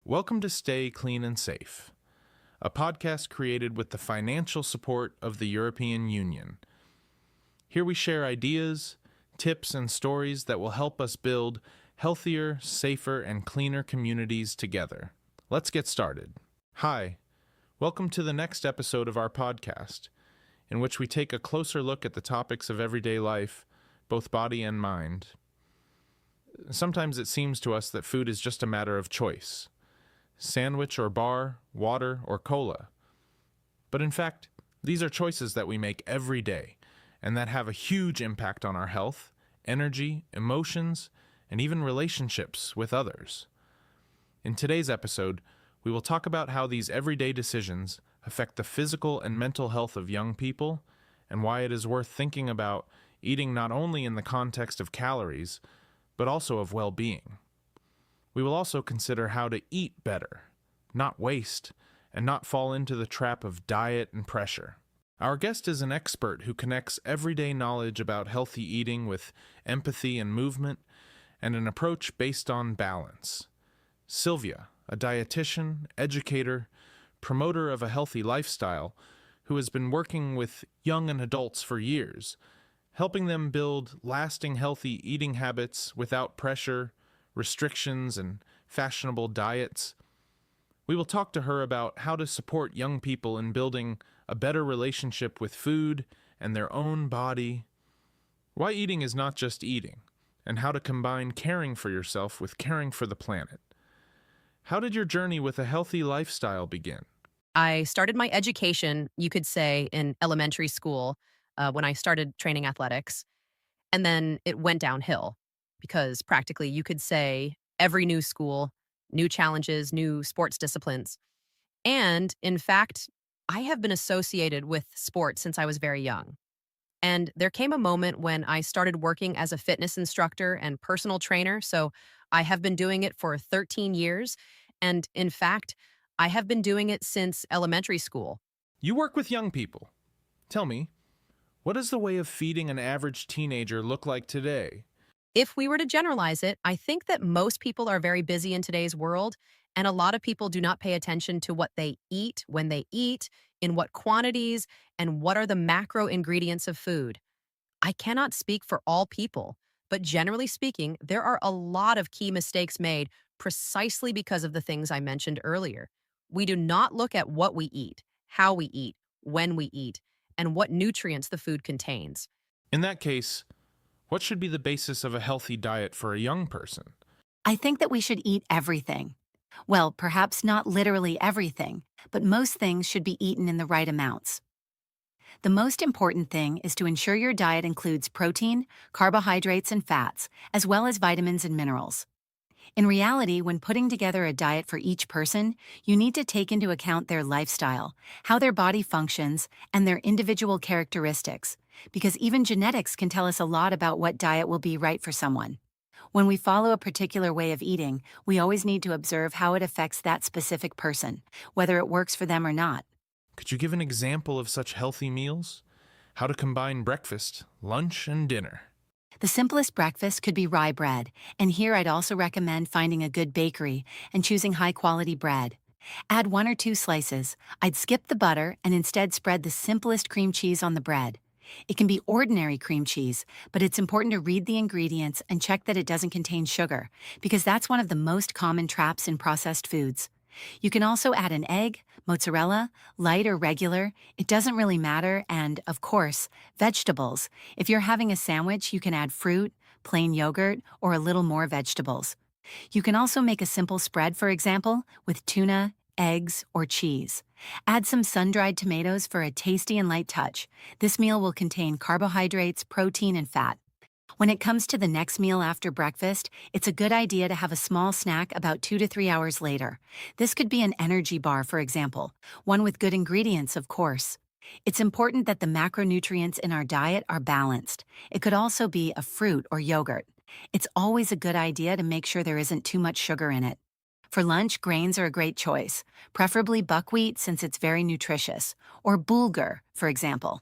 Welcome to Stay Clean and Safe, a podcast created with the financial support of the European Union. Here we share ideas, tips, and stories that will help us build healthier, safer, and cleaner communities together. Let's get started. Hi, welcome to the next episode of our podcast, in which we take a closer look at the topics of everyday life, both body and mind. Sometimes it seems to us that food is just a matter of choice. Sandwich or bar, water or cola. But in fact, these are choices that we make every day, and that have a huge impact on our health, energy, emotions, and even relationships with others. In today's episode, we will talk about how these everyday decisions affect the physical and mental health of young people, and why it is worth thinking about eating not only in the context of calories, but also of well-being. We will also consider how to eat better, not waste, and not fall into the trap of diet and pressure. Our guest is an expert who connects everyday knowledge about healthy eating with empathy and movement, and an approach based on balance. Sylvia, a dietitian, educator, promoter of a healthy lifestyle, who has been working with young and adults for years, helping them build lasting healthy eating habits without pressure, restrictions, and fashionable diets. We will talk to her about how to support young people in building a better relationship with food and their own body, why eating is not just eating, and how to combine caring for yourself with caring for the planet. How did your journey with a healthy lifestyle begin? I started my education, you could say, in elementary school when I started training athletics. And then it went downhill because practically you could say every new school, new challenges, new sports disciplines. And in fact, I have been associated with sports since I was very young. And there came a moment when I started working as a fitness instructor and personal trainer. So I have been doing it for 13 years. And in fact, I have been doing it since elementary school. You work with young people. Tell me, what does the way of feeding an average teenager look like today? If we were to generalize it, I think that most people are very busy in today's world, and a lot of people do not pay attention to what they eat, when they eat, in what quantities, and what are the macro ingredients of food. I cannot speak for all people, but generally speaking, there are a lot of key mistakes made precisely because of the things I mentioned earlier. We do not look at what we eat, how we eat, when we eat, and what nutrients the food contains. In that case, what should be the basis of a healthy diet for a young person? I think that we should eat everything. Well, perhaps not literally everything, but most things should be eaten in the right amounts. The most important thing is to ensure your diet includes protein, carbohydrates, and fats, as well as vitamins and minerals. In reality, when putting together a diet for each person, you need to take into account their lifestyle, how their body functions, and their individual characteristics, because even genetics can tell us a lot about what diet will be right for someone. When we follow a particular way of eating, we always need to observe how it affects that specific person, whether it works for them or not. Could you give an example of such healthy meals? How to combine breakfast, lunch, and dinner? The simplest breakfast could be rye bread, and here I'd also recommend finding a good bakery and choosing high-quality bread. Add 1 or 2 slices. I'd skip the butter and instead spread the simplest cream cheese on the bread. It can be ordinary cream cheese, but it's important to read the ingredients and check that it doesn't contain sugar, because that's one of the most common traps in processed foods. You can also add an egg, mozzarella, light or regular, it doesn't really matter, and, of course, vegetables. If you're having a sandwich, you can add fruit, plain yogurt, or a little more vegetables. You can also make a simple spread, for example, with tuna, eggs, or cheese. Add some sun-dried tomatoes for a tasty and light touch. This meal will contain carbohydrates, protein, and fat. When it comes to the next meal after breakfast, it's a good idea to have a small snack about 2 to 3 hours later. This could be an energy bar, for example, one with good ingredients, of course. It's important that the macronutrients in our diet are balanced. It could also be a fruit or yogurt. It's always a good idea to make sure there isn't too much sugar in it. For lunch, grains are a great choice, preferably buckwheat since it's very nutritious, or bulgur, for example.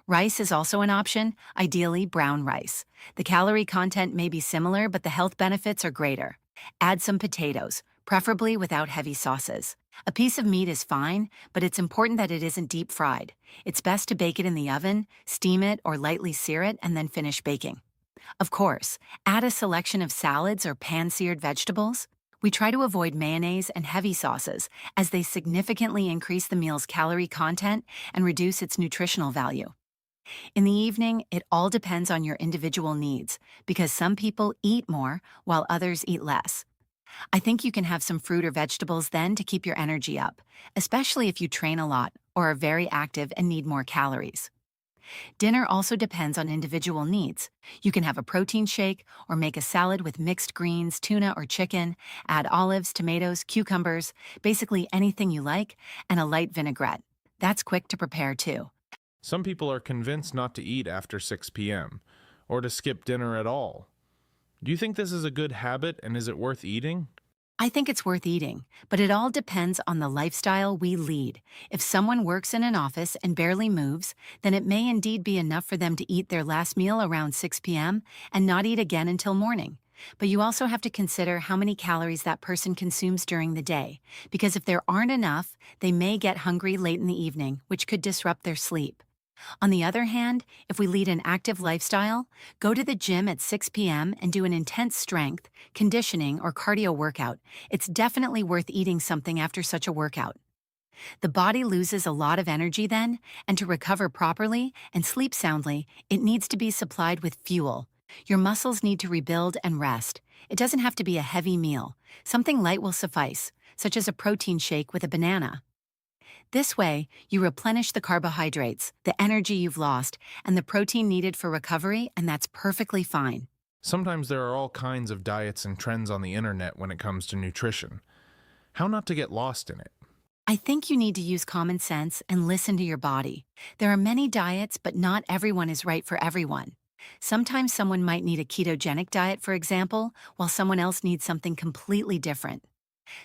Rice is also an option, ideally brown rice. The calorie content may be similar, but the health benefits are greater. Add some potatoes, preferably without heavy sauces. A piece of meat is fine, but it's important that it isn't deep fried. It's best to bake it in the oven, steam it, or lightly sear it, and then finish baking. Of course, add a selection of salads or pan-seared vegetables. We try to avoid mayonnaise and heavy sauces, as they significantly increase the meal's calorie content and reduce its nutritional value. In the evening, it all depends on your individual needs, because some people eat more while others eat less. I think you can have some fruit or vegetables then to keep your energy up, especially if you train a lot or are very active and need more calories. Dinner also depends on individual needs. You can have a protein shake or make a salad with mixed greens, tuna, or chicken, add olives, tomatoes, cucumbers, basically anything you like, and a light vinaigrette. That's quick to prepare too. Some people are convinced not to eat after 6 p.m. or to skip dinner at all. Do you think this is a good habit, and is it worth eating? I think it's worth eating, but it all depends on the lifestyle we lead. If someone works in an office and barely moves, then it may indeed be enough for them to eat their last meal around 6 p.m. and not eat again until morning. But you also have to consider how many calories that person consumes during the day, because if there aren't enough, they may get hungry late in the evening, which could disrupt their sleep. On the other hand, if we lead an active lifestyle, go to the gym at 6 p.m. and do an intense strength, conditioning, or cardio workout, it's definitely worth eating something after such a workout. The body loses a lot of energy then, and to recover properly and sleep soundly, it needs to be supplied with fuel. Your muscles need to rebuild and rest. It doesn't have to be a heavy meal. Something light will suffice, such as a protein shake with a banana. This way, you replenish the carbohydrates, the energy you've lost, and the protein needed for recovery, and that's perfectly fine. Sometimes there are all kinds of diets and trends on the internet when it comes to nutrition. How not to get lost in it? I think you need to use common sense and listen to your body. There are many diets, but not everyone is right for everyone. Sometimes someone might need a ketogenic diet, for example, while someone else needs something completely different.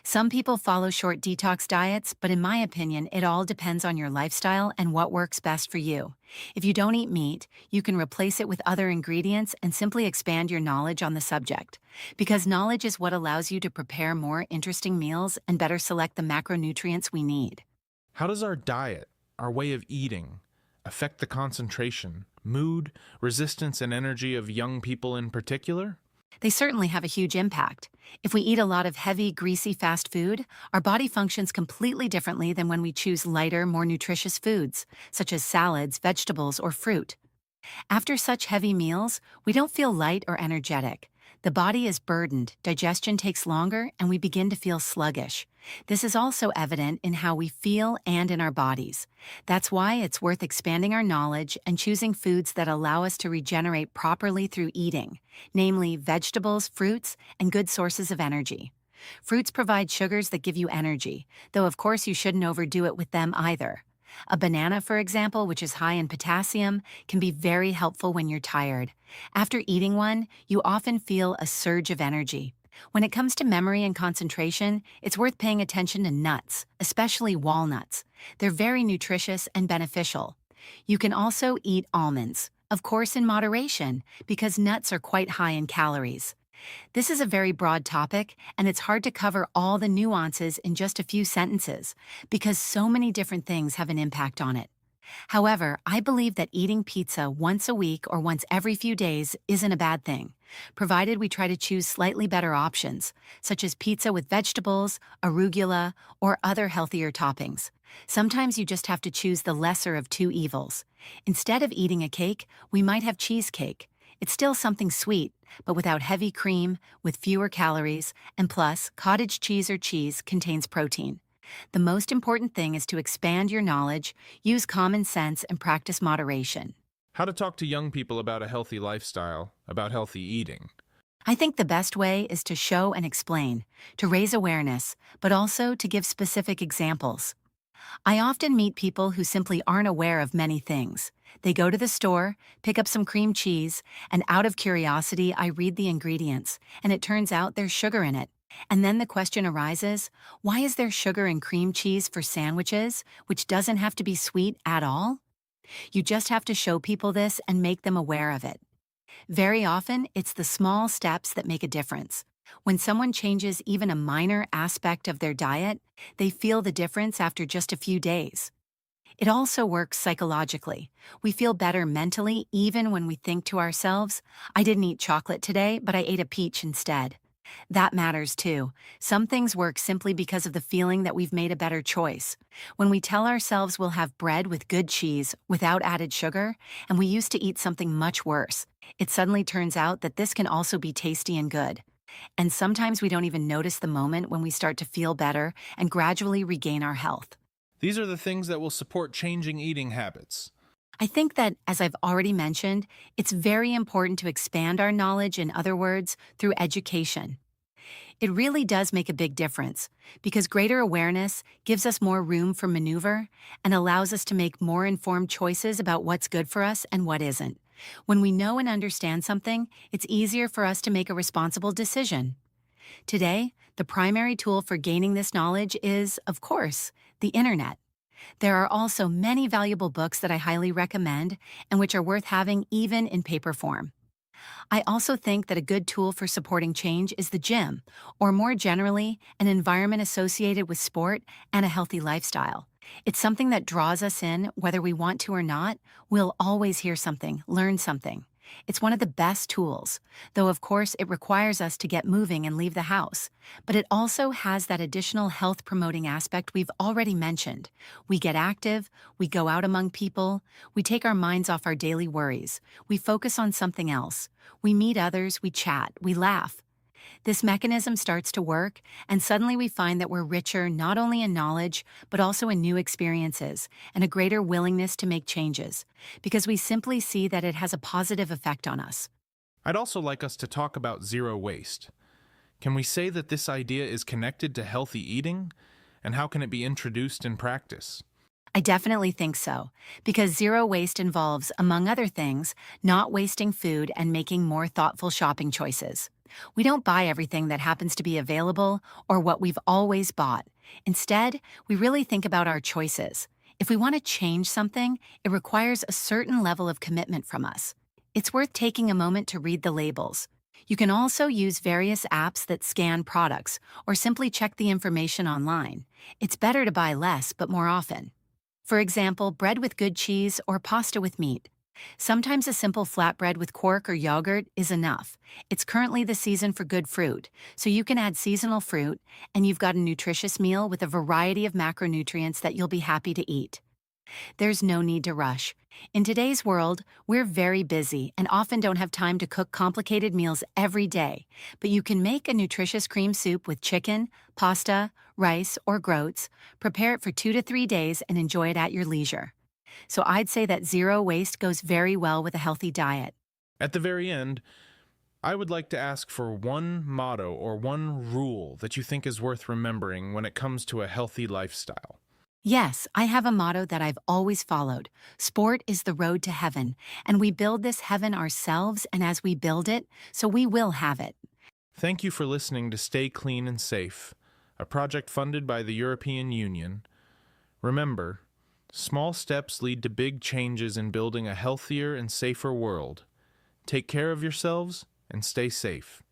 Some people follow short detox diets, but in my opinion, it all depends on your lifestyle and what works best for you. If you don't eat meat, you can replace it with other ingredients and simply expand your knowledge on the subject. Because knowledge is what allows you to prepare more interesting meals and better select the macronutrients we need. How does our diet, our way of eating, affect the concentration, mood, resistance, and energy of young people in particular? They certainly have a huge impact. If we eat a lot of heavy, greasy fast food, our body functions completely differently than when we choose lighter, more nutritious foods, such as salads, vegetables, or fruit. After such heavy meals, we don't feel light or energetic. The body is burdened, digestion takes longer, and we begin to feel sluggish. This is also evident in how we feel and in our bodies. That's why it's worth expanding our knowledge and choosing foods that allow us to regenerate properly through eating, namely vegetables, fruits, and good sources of energy. Fruits provide sugars that give you energy, though of course you shouldn't overdo it with them either. A banana, for example, which is high in potassium, can be very helpful when you're tired. After eating one, you often feel a surge of energy. When it comes to memory and concentration, it's worth paying attention to nuts, especially walnuts. They're very nutritious and beneficial. You can also eat almonds, of course in moderation, because nuts are quite high in calories. This is a very broad topic, and it's hard to cover all the nuances in just a few sentences, because so many different things have an impact on it. However, I believe that eating pizza once a week or once every few days isn't a bad thing, provided we try to choose slightly better options, such as pizza with vegetables, arugula, or other healthier toppings. Sometimes you just have to choose the lesser of two evils. Instead of eating a cake, we might have cheesecake. It's still something sweet, but without heavy cream, with fewer calories, and plus, cottage cheese or cheese contains protein. The most important thing is to expand your knowledge, use common sense, and practice moderation. How to talk to young people about a healthy lifestyle, about healthy eating. I think the best way is to show and explain, to raise awareness, but also to give specific examples. I often meet people who simply aren't aware of many things. They go to the store, pick up some cream cheese, and out of curiosity, I read the ingredients, and it turns out there's sugar in it. And then the question arises, why is there sugar in cream cheese for sandwiches, which doesn't have to be sweet at all? You just have to show people this and make them aware of it. Very often, it's the small steps that make a difference. When someone changes even a minor aspect of their diet, they feel the difference after just a few days. It also works psychologically. We feel better mentally even when we think to ourselves, I didn't eat chocolate today, but I ate a peach instead. That matters too. Some things work simply because of the feeling that we've made a better choice. When we tell ourselves we'll have bread with good cheese without added sugar, and we used to eat something much worse, it suddenly turns out that this can also be tasty and good. And sometimes we don't even notice the moment when we start to feel better and gradually regain our health. These are the things that will support changing eating habits. I think that, as I've already mentioned, it's very important to expand our knowledge, in other words, through education. It really does make a big difference because greater awareness gives us more room for maneuver and allows us to make more informed choices about what's good for us and what isn't. When we know and understand something, it's easier for us to make a responsible decision. Today, the primary tool for gaining this knowledge is, of course, the internet. There are also many valuable books that I highly recommend and which are worth having even in paper form. I also think that a good tool for supporting change is the gym, or more generally, an environment associated with sport and a healthy lifestyle. It's something that draws us in whether we want to or not. We'll always hear something, learn something. It's one of the best tools, though of course it requires us to get moving and leave the house. But it also has that additional health-promoting aspect we've already mentioned. We get active, we go out among people, we take our minds off our daily worries, we focus on something else, we meet others, we chat, we laugh. This mechanism starts to work, and suddenly we find that we're richer not only in knowledge, but also in new experiences and a greater willingness to make changes, because we simply see that it has a positive effect on us. I'd also like us to talk about zero waste. Can we say that this idea is connected to healthy eating? And how can it be introduced in practice? I definitely think so, because zero waste involves, among other things, not wasting food and making more thoughtful shopping choices. We don't buy everything that happens to be available or what we've always bought. Instead, we really think about our choices. If we want to change something, it requires a certain level of commitment from us. It's worth taking a moment to read the labels. You can also use various apps that scan products or simply check the information online. It's better to buy less but more often. For example, bread with good cheese or pasta with meat. Sometimes a simple flatbread with quark or yogurt is enough. It's currently the season for good fruit, so you can add seasonal fruit, and you've got a nutritious meal with a variety of macronutrients that you'll be happy to eat. There's no need to rush. In today's world, we're very busy and often don't have time to cook complicated meals every day, but you can make a nutritious cream soup with chicken, pasta, rice, or groats, prepare it for 2 to 3 days, and enjoy it at your leisure. So I'd say that zero waste goes very well with a healthy diet. At the very end, I would like to ask for one motto or one rule that you think is worth remembering when it comes to a healthy lifestyle. Yes, I have a motto that I've always followed. Sport is the road to heaven, and we build this heaven ourselves, and as we build it, so we will have it. Thank you for listening to Stay Clean and Safe, a project funded by the European Union. Remember, small steps lead to big changes in building a healthier and safer world. Take care of yourselves and stay safe.